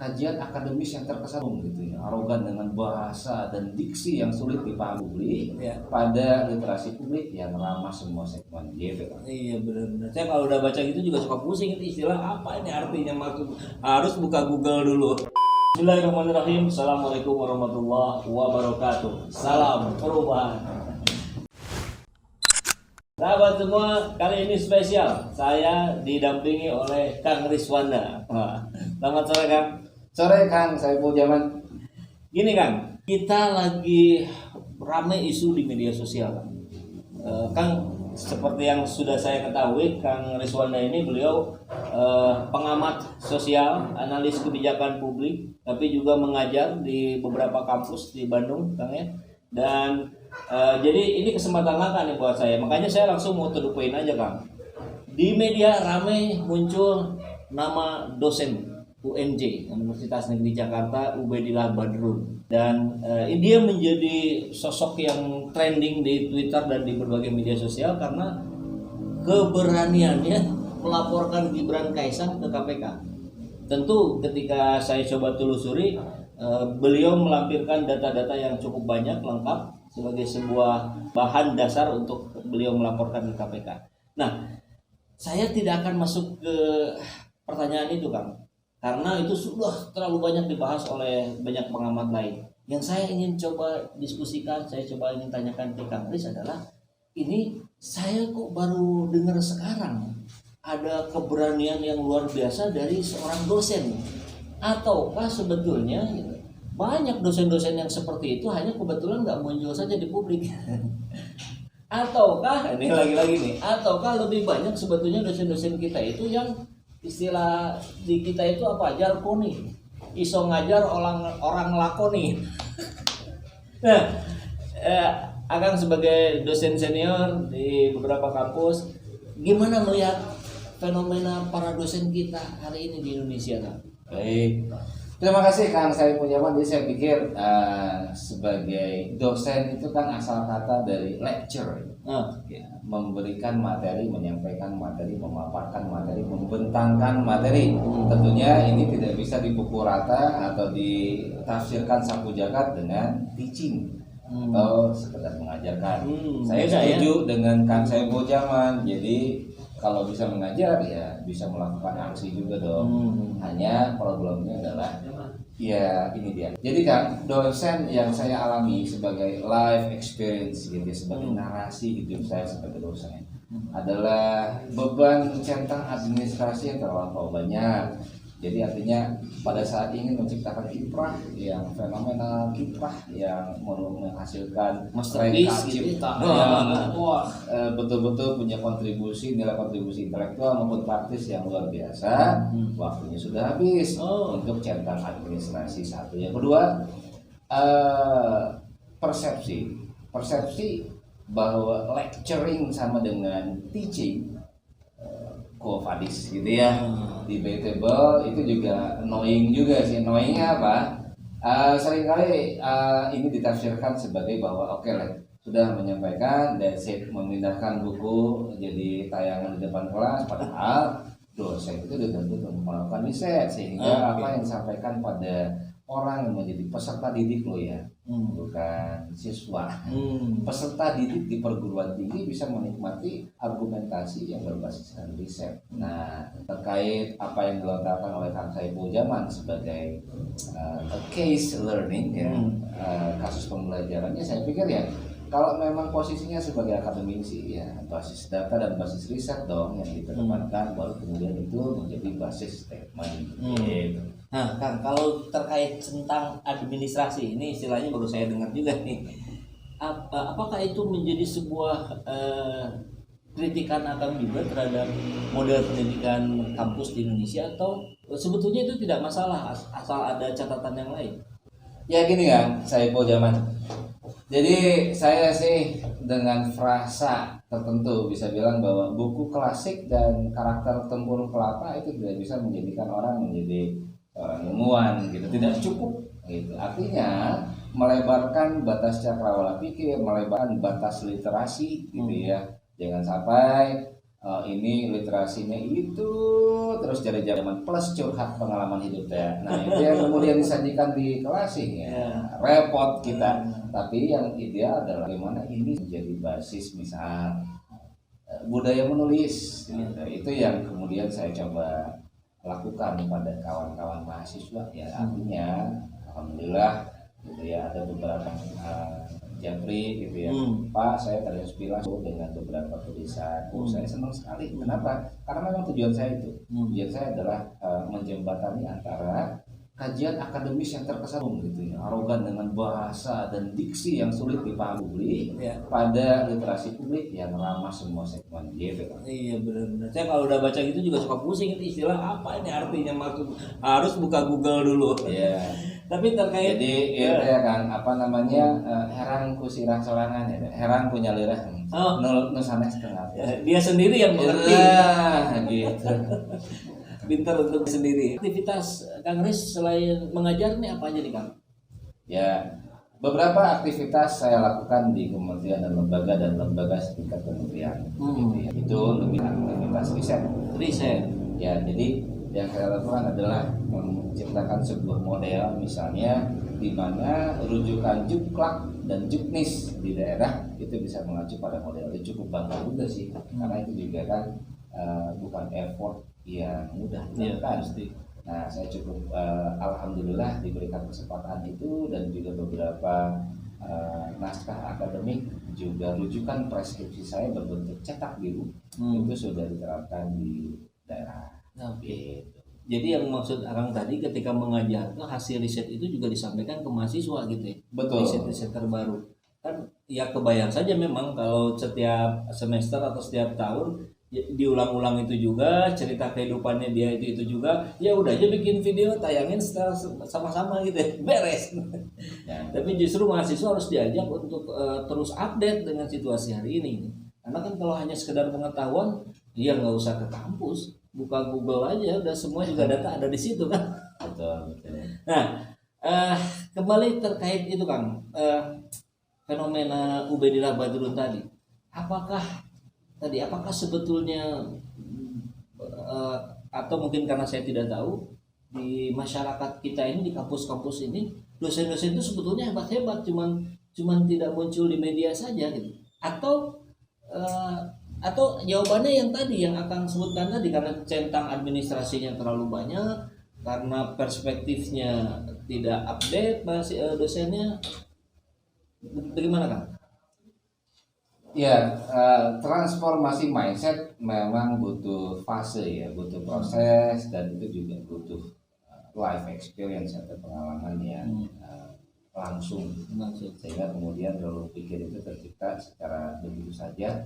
kajian akademis yang terkesan gitu ya, arogan dengan bahasa dan diksi yang sulit dipahami publik ya, pada literasi publik yang ramah semua segmen gitu kan. Iya benar-benar. Saya kalau udah baca gitu juga suka pusing, itu istilah apa ini artinya, maksud harus buka Google dulu. Bismillahirrahmanirrahim. Assalamualaikum warahmatullahi wabarakatuh. Salam perubahan. Sahabat semua, kali ini spesial. Saya didampingi oleh Kang Rizwanda. Selamat sore Kang. Sore Kang Saiful Jaman. Gini Kang, kita lagi ramai isu di media sosial. Kang, seperti yang sudah saya ketahui, Kang Rizwanda ini beliau pengamat sosial, analis kebijakan publik, tapi juga mengajar di beberapa kampus di Bandung, Kang ya. Dan jadi ini kesempatan langka nih buat saya, makanya saya langsung mau to the point aja Kang. Di media ramai muncul nama dosen UNJ, Universitas Negeri Jakarta, Ubaidillah Badrun, dan dia menjadi sosok yang trending di Twitter dan di berbagai media sosial karena keberaniannya melaporkan Gibran Kaisang ke KPK. Tentu ketika saya coba telusuri, beliau melampirkan data-data yang cukup banyak, lengkap, sebagai sebuah bahan dasar untuk beliau melaporkan ke KPK. Nah, saya tidak akan masuk ke pertanyaan itu Kang, karena itu sudah terlalu banyak dibahas oleh banyak pengamat lain. Yang saya ingin coba diskusikan, saya coba ingin tanyakan ke Kang Riz adalah, ini saya kok baru dengar sekarang ada keberanian yang luar biasa dari seorang dosen, ataukah sebetulnya banyak dosen-dosen yang seperti itu hanya kebetulan nggak muncul saja di publik? Ataukah ini lagi-lagi nih, ataukah lebih banyak sebetulnya dosen-dosen kita itu yang istilah di kita itu apa, jarkoni, iso ngajar orang lakoni. Nah, Akang sebagai dosen senior di beberapa kampus, gimana melihat fenomena para dosen kita hari ini di Indonesia Kang? Baik, terima kasih Kang Saiful Jaman. Jadi saya pikir sebagai dosen itu kan asal kata dari lecture, ya, memberikan materi, menyampaikan materi, memaparkan materi, membentangkan materi. Tentunya ini tidak bisa dipukul rata atau ditafsirkan sapu jagat dengan teaching atau sekedar mengajarkan. Saya setuju dengan Kang Saiful Jaman. Jadi kalau bisa mengajar ya bisa melakukan aksi juga dong. Hanya problemnya adalah ya ini dia. Jadi kan dosen yang saya alami sebagai life experience gitu, sebagai narasi hidup saya sebagai dosen adalah beban centang administrasi yang terlampau banyak. Jadi artinya pada saat ingin menciptakan kiprah yang fenomenal, kiprah yang menghasilkan masterpiece cipta, betul-betul punya kontribusi, nilai kontribusi intelektual maupun praktis yang luar biasa, waktunya sudah habis untuk centang administrasi satu. Yang kedua, persepsi bahwa lecturing sama dengan teaching, quo-vadis gitu ya, debatable, itu juga annoying juga sih. Annoyingnya apa? Seringkali ini ditafsirkan sebagai bahwa oke lah, sudah menyampaikan dan memindahkan buku jadi tayangan di depan kelas, padahal dosen itu tentu melakukan riset sehingga apa yang disampaikan pada orang yang menjadi peserta didik lo ya, bukan siswa. Peserta didik di perguruan tinggi bisa menikmati argumentasi yang berbasiskan riset. Nah, terkait apa yang dilontarkan oleh Kang Saiful Jaman sebagai case learning ya, kasus pembelajarannya, saya pikir ya kalau memang posisinya sebagai akademisi ya, basis data dan basis riset dong yang dikedepankan, baru kemudian itu menjadi basis statement gitu. Nah Kang, kalau terkait tentang administrasi, ini istilahnya baru saya dengar juga nih, apakah itu menjadi sebuah kritikan Akang juga terhadap model pendidikan kampus di Indonesia, atau sebetulnya itu tidak masalah asal ada catatan yang lain? Ya gini kan, Saiful Jaman. Jadi saya sih dengan frasa tertentu bisa bilang bahwa buku klasik dan karakter Tempurung Kelapa itu tidak bisa menjadikan orang menjadi ilmuwan gitu, tidak cukup gitu. Artinya melebarkan batas cakrawala pikir, melebarkan batas literasi gitu ya. Jangan sampai ini literasinya itu terus dari zaman plus curhat pengalaman hidup ya. Nah itu yang kemudian disajikan di kelas ya repot kita. Tapi yang ideal adalah bagaimana ini menjadi basis misal budaya menulis gitu. Itu yang kemudian saya coba lakukan pada kawan-kawan mahasiswa ya, artinya alhamdulillah gitu ya, ada beberapa Japri gitu ya, Pak saya terinspirasi dengan beberapa tulisan, saya senang sekali. Kenapa? Karena memang tujuan saya itu, tujuan saya adalah menjembatani antara kajian akademis yang terkesan gitu ya, arogan dengan bahasa dan diksi yang sulit dipahami publik pada literasi publik yang ramah semua segmen gitu kan. Iya benar-benar. Saya kalau udah baca gitu juga suka pusing itu istilah apa ini artinya, maksud harus buka Google dulu. Iya. Tapi terkait jadi itu ya kan apa namanya herang ku sirah sorangan ya, herang ku nyalirah nul sanes setengah. Dia sendiri yang mengerti. Gitu. Pintar untuk sendiri. Aktivitas Kang Riz selain mengajar nih apa aja nih Kang? Ya, beberapa aktivitas saya lakukan di kementerian dan lembaga setingkat kementerian. Gitu ya. Itu lebih aktivitas riset. Ya, jadi yang saya lakukan adalah menciptakan sebuah model, misalnya di mana rujukan juklak dan juknis di daerah itu bisa mengacu pada model. Itu cukup bangga juga sih, karena itu juga kan bukan effort yang mudah dilakukan. Nah, saya cukup alhamdulillah diberikan kesempatan itu, dan juga beberapa naskah akademik juga rujukan preskripsi saya berbentuk cetak biru itu sudah diterapkan di daerah. Gitu. Jadi yang maksud Akang tadi ketika mengajar itu hasil riset itu juga disampaikan ke mahasiswa gitu ya. Betul. Riset terbaru. Kan ya kebayang saja memang kalau setiap semester atau setiap tahun diulang-ulang itu juga, cerita kehidupannya dia itu juga, ya udah aja bikin video tayangin secara sama-sama gitu ya, beres. Ya. Tapi justru mahasiswa harus diajak untuk terus update dengan situasi hari ini. Karena kan kalau hanya sekedar pengetahuan, dia nggak usah ke kampus, buka Google aja, udah semua juga data ada di situ kan. Betul. Nah, kembali terkait itu Kang, fenomena Ubedillah Badrun tadi, apakah sebetulnya atau mungkin karena saya tidak tahu, di masyarakat kita ini, di kampus-kampus ini, dosen-dosen itu sebetulnya hebat-hebat, cuman tidak muncul di media saja gitu, atau jawabannya yang tadi yang akan sebutkan tadi, karena centang administrasinya terlalu banyak, karena perspektifnya tidak update dosennya. Bagaimana Kang? Ya, transformasi mindset memang butuh fase ya, butuh proses, dan itu juga butuh life experience atau pengalaman yang langsung, sehingga kemudian role pikir itu tercipta secara begitu saja.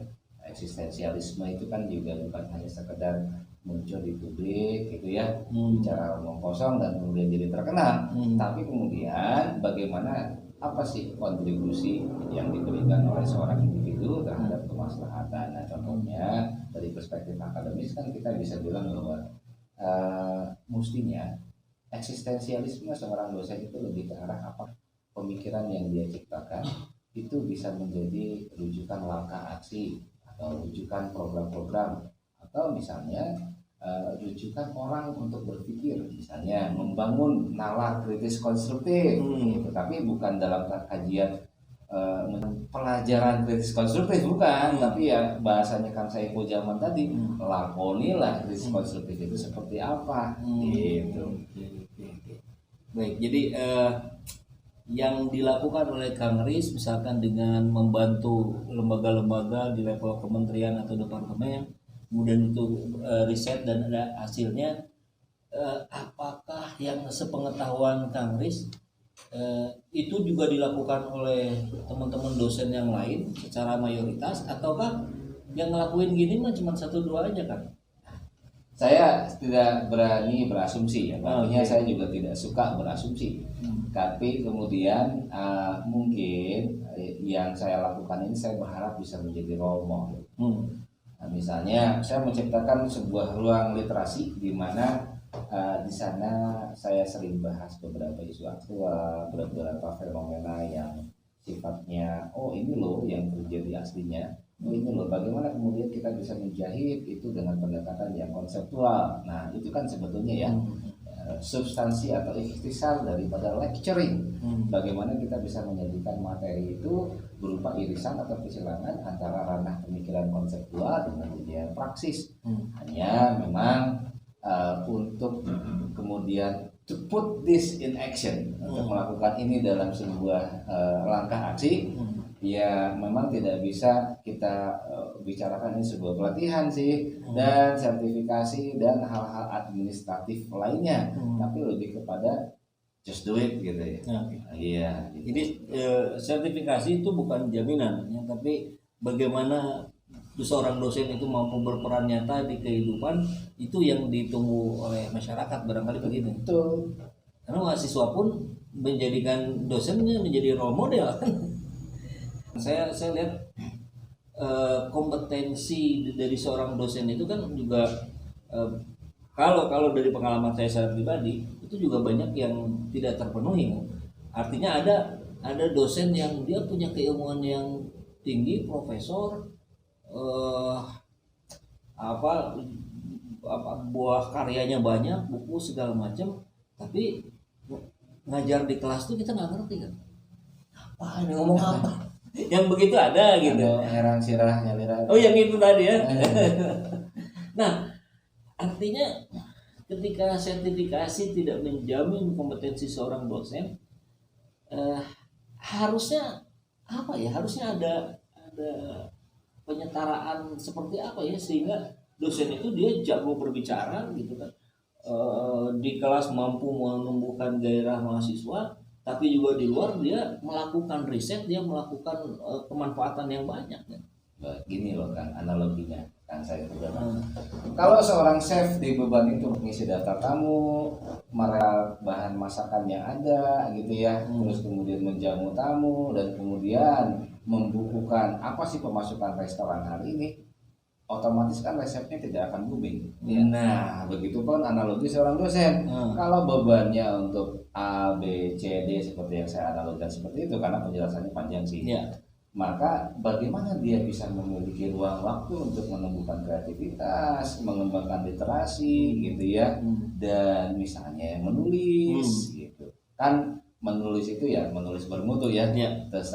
Eksistensialisme itu kan juga bukan hanya sekedar muncul di publik gitu ya, bicara omong kosong dan kemudian jadi terkenal, tapi kemudian bagaimana, apa sih kontribusi yang diberikan oleh seorang individu terhadap kemaslahatan. Nah, contohnya dari perspektif akademis kan kita bisa bilang bahwa mestinya eksistensialisme seorang dosen itu lebih ke arah apa, pemikiran yang dia ciptakan itu bisa menjadi rujukan langkah aksi atau rujukan program-program, atau misalnya rujukan orang untuk berpikir, misalnya membangun nalar kritis konstruktif gitu. Tapi bukan dalam kajian pelajaran kritis konstruktif, bukan, tapi ya bahasanya Kang Saiful zaman tadi, lakonilah kritis konstruktif itu seperti apa gitu. Baik, jadi yang dilakukan oleh Kang Riz misalkan dengan membantu lembaga-lembaga di level kementerian atau departemen, kemudian itu riset dan ada hasilnya, apakah yang sepengetahuan Kang Riz itu juga dilakukan oleh teman-teman dosen yang lain secara mayoritas, ataukah yang ngelakuin gini mah cuma 1-2 aja kan? Saya tidak berani berasumsi ya, artinya saya juga tidak suka berasumsi. Tapi kemudian mungkin yang saya lakukan ini saya berharap bisa menjadi role model. Nah, misalnya saya menciptakan sebuah ruang literasi di mana di sana saya sering bahas beberapa isu aktual, beberapa fenomena yang sifatnya ini loh yang terjadi aslinya. oh ini loh bagaimana kemudian kita bisa menjahit itu dengan pendekatan yang konseptual. Nah itu kan sebetulnya ya substansi atau ikhtisar daripada lecturing. Bagaimana kita bisa menjadikan materi itu berupa irisan atau kesilangan antara ranah pemikiran konseptual dengan dunia praksis. Hanya memang untuk kemudian to put this in action, untuk melakukan ini dalam sebuah langkah aksi, ya memang tidak bisa kita bicarakan ini sebuah pelatihan sih dan sertifikasi dan hal-hal administratif lainnya, tapi lebih kepada just do it gitu ya. Iya. Gitu. Jadi sertifikasi itu bukan jaminan, ya, tapi bagaimana seorang dosen itu mampu berperan nyata di kehidupan, itu yang ditunggu oleh masyarakat barangkali begitu. Betul. Karena mahasiswa pun menjadikan dosennya menjadi role model kan. Saya lihat kompetensi dari seorang dosen itu kan juga kalau dari pengalaman saya secara pribadi itu juga banyak yang tidak terpenuhi. Artinya ada dosen yang dia punya keilmuan yang tinggi, profesor, buah karyanya banyak, buku segala macam, tapi ngajar di kelas tuh kita nggak ngerti kan. Apa ini ngomong apa? Yang begitu ada gitu. Heran sirah nyalira. Oh yang itu tadi ya. Nah artinya ketika sertifikasi tidak menjamin kompetensi seorang dosen, harusnya apa ya? Harusnya ada penyetaraan seperti apa ya sehingga dosen itu dia jago berbicara gitu kan, di kelas mampu menumbuhkan gairah mahasiswa, tapi juga di luar dia melakukan riset, dia melakukan kemanfaatan yang banyak kan. Gini loh kan analoginya kan saya juga. Kalau seorang chef dibebani untuk mengisi daftar tamu, merek bahan masakan yang ada gitu ya, terus kemudian menjamu tamu dan kemudian membukukan apa sih pemasukan restoran hari ini, otomatis kan resepnya tidak akan booming. Nah, begitupun analogi seorang dosen. Kalau bebannya untuk A, B, C, D seperti yang saya analogikan seperti itu karena penjelasannya panjang sih. Maka bagaimana dia bisa memiliki ruang waktu untuk menumbuhkan kreativitas, mengembangkan literasi gitu ya, dan misalnya menulis gitu. Kan menulis itu ya menulis bermutu ya. Terus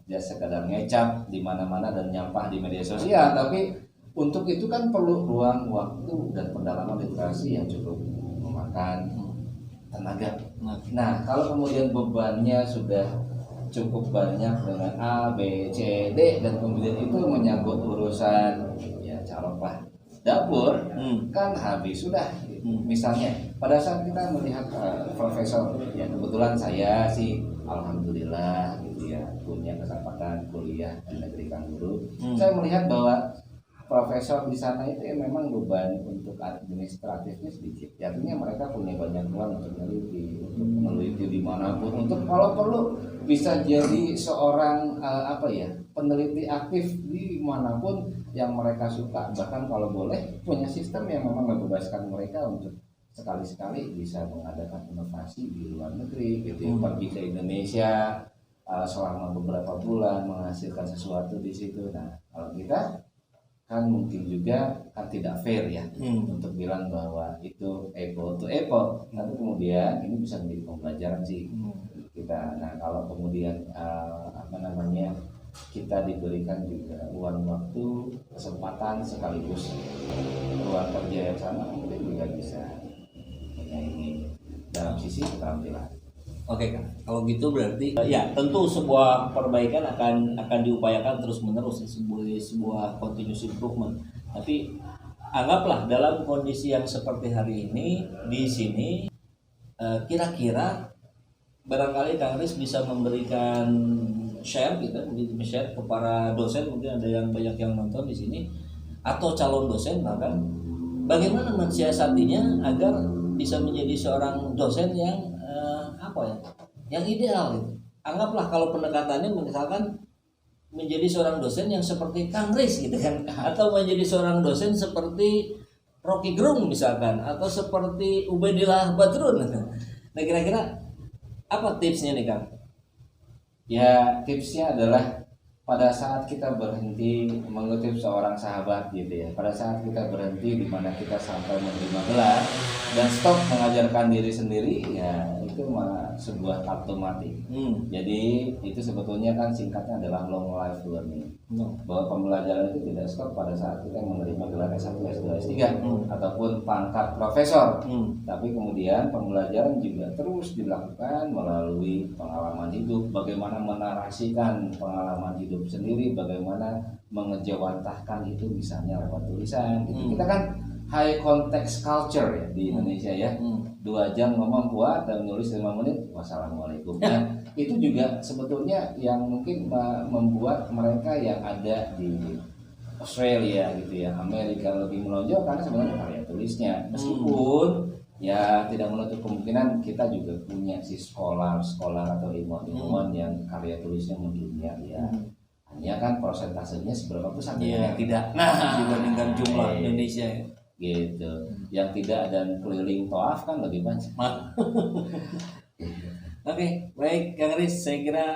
dia sekadar ngecap di mana-mana dan nyampah di media sosial, tapi untuk itu kan perlu ruang waktu dan pendalaman literasi yang cukup memakan tenaga. Nah, kalau kemudian bebannya sudah cukup banyak dengan A, B, C, D dan kemudian itu menyangkut urusan ya caroklah dapur, kan habis sudah. Misalnya pada saat kita melihat profesor, ya kebetulan saya sih alhamdulillah gitu ya punya kesempatan kuliah di negeri Kangguru. Saya melihat bahwa profesor di sana itu ya memang beban untuk administratifnya sedikit. Artinya mereka punya banyak ruang untuk meneliti dimanapun, untuk kalau perlu bisa jadi seorang peneliti aktif di manapun yang mereka suka. Bahkan kalau boleh punya sistem yang memang membebaskan mereka untuk sekali-sekali bisa mengadakan inovasi di luar negeri, gitu. Pergi ke Indonesia selama beberapa bulan menghasilkan sesuatu di situ. Nah, kalau kita kan mungkin juga kan tidak fair ya untuk bilang bahwa itu apple to apple, tapi kemudian ini bisa menjadi pembelajaran sih kita. Nah kalau kemudian kita diberikan juga ruang waktu, kesempatan sekaligus ruang kerja yang sama, mungkin juga bisa menyaingi dalam sisi keterampilan. Oke kan, kalau gitu berarti ya tentu sebuah perbaikan akan diupayakan terus menerus sebuah continuous improvement. Tapi anggaplah dalam kondisi yang seperti hari ini di sini, kira-kira barangkali Kang Riz bisa memberikan share gitu, share ke para dosen, mungkin ada yang banyak yang nonton di sini atau calon dosen bahkan, bagaimana mensiasatinya agar bisa menjadi seorang dosen yang yang ideal gitu. Anggaplah kalau pendekatannya misalkan menjadi seorang dosen yang seperti Kang Riz gitu kan, atau menjadi seorang dosen seperti Rocky Gerung misalkan, atau seperti Ubaidillah Badrun. Nah kira-kira apa tipsnya nih Kang? Ya tipsnya adalah pada saat kita berhenti, mengutip seorang sahabat gitu ya, pada saat kita berhenti di mana kita sampai menerima gelar dan stop mengajarkan diri sendiri, ya itu mah sebuah kartu mati. Jadi itu sebetulnya kan singkatnya adalah long life learning. Bahwa pembelajaran itu tidak stop pada saat kita menerima gelar S1, S2, S3 ataupun pangkat profesor. Tapi kemudian pembelajaran juga terus dilakukan melalui pengalaman hidup, bagaimana menarasikan pengalaman hidup sendiri, bagaimana mengejawantahkan itu misalnya lewat tulisan gitu. Kita kan high context culture ya di Indonesia ya. 2 jam ngomong kuat dan nulis 5 menit wassalamualaikum. Nah, itu juga sebetulnya yang mungkin membuat mereka yang ada di Australia gitu ya, Amerika lebih menonjol karena sebenarnya karya tulisnya. Meskipun ya tidak menutup kemungkinan kita juga punya si scholar atau ilmuwan yang karya tulisnya mendunia ya. Hanya kan persentasenya seberapa besar yang tidak. Nah, dibandingkan jumlah Indonesia gitu. Yang tidak dan keliling toaf kan lebih banyak. Oke, baik Kang Riz, saya kira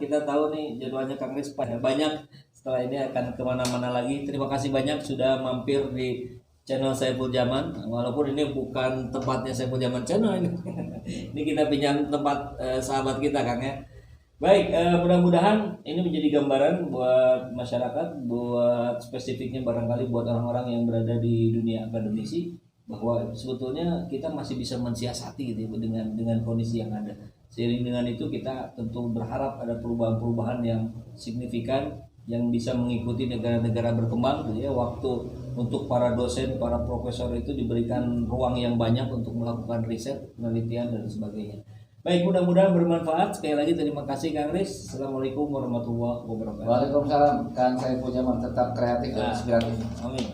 kita tahu nih jadwalnya Kang Riz banyak. Setelah ini akan kemana-mana lagi. Terima kasih banyak sudah mampir di channel Saiful Zaman. Walaupun ini bukan tempatnya Saiful Zaman channel ini. Ini kita pinjam tempat sahabat kita Kang ya. Baik, mudah-mudahan ini menjadi gambaran buat masyarakat, buat spesifiknya barangkali buat orang-orang yang berada di dunia akademisi, bahwa sebetulnya kita masih bisa mensiasati gitu dengan kondisi yang ada. Seiring dengan itu kita tentu berharap ada perubahan-perubahan yang signifikan yang bisa mengikuti negara-negara berkembang gitu ya. Waktu untuk para dosen, para profesor itu diberikan ruang yang banyak untuk melakukan riset, penelitian dan sebagainya. Baik, mudah-mudahan bermanfaat. Sekali lagi terima kasih Kang Riz. Assalamualaikum warahmatullahi wabarakatuh. Waalaikumsalam. Kang Saiful Zaman tetap kreatif dan inspiratif. Amin.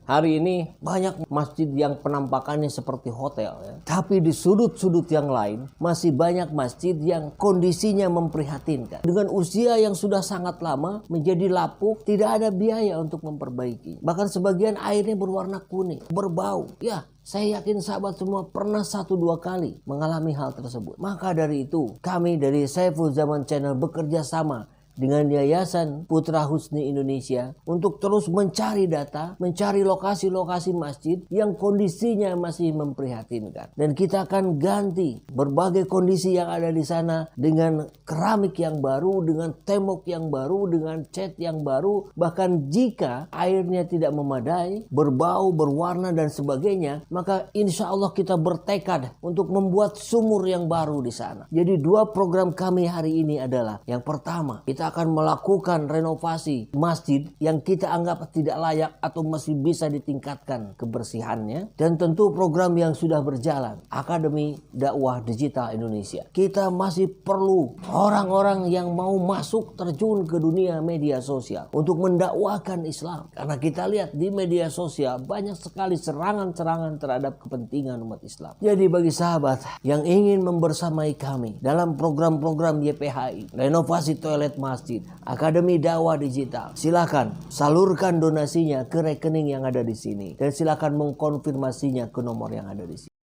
Hari ini banyak masjid yang penampakannya seperti hotel ya. Tapi di sudut-sudut yang lain masih banyak masjid yang kondisinya memprihatinkan. Dengan usia yang sudah sangat lama menjadi lapuk, tidak ada biaya untuk memperbaiki. Bahkan sebagian airnya berwarna kuning, berbau. Ya, saya yakin sahabat semua pernah 1-2 kali mengalami hal tersebut. Maka dari itu kami dari Saiful Zaman Channel bekerja sama dengan Yayasan Putra Husni Indonesia untuk terus mencari data, mencari lokasi-lokasi masjid yang kondisinya masih memprihatinkan. Dan kita akan ganti berbagai kondisi yang ada di sana dengan keramik yang baru, dengan tembok yang baru, dengan cat yang baru. Bahkan jika airnya tidak memadai, berbau, berwarna dan sebagainya, maka insya Allah kita bertekad untuk membuat sumur yang baru di sana. Jadi 2 program kami hari ini adalah, yang pertama, kita akan melakukan renovasi masjid yang kita anggap tidak layak atau masih bisa ditingkatkan kebersihannya. Dan tentu program yang sudah berjalan, Akademi Dakwah Digital Indonesia. Kita masih perlu orang-orang yang mau masuk terjun ke dunia media sosial untuk mendakwahkan Islam. Karena kita lihat di media sosial banyak sekali serangan-serangan terhadap kepentingan umat Islam. Jadi bagi sahabat yang ingin membersamai kami dalam program-program YPHI, renovasi toilet masjid, Akademi Dakwah Digital, silakan salurkan donasinya ke rekening yang ada di sini dan silakan mengkonfirmasinya ke nomor yang ada di sini.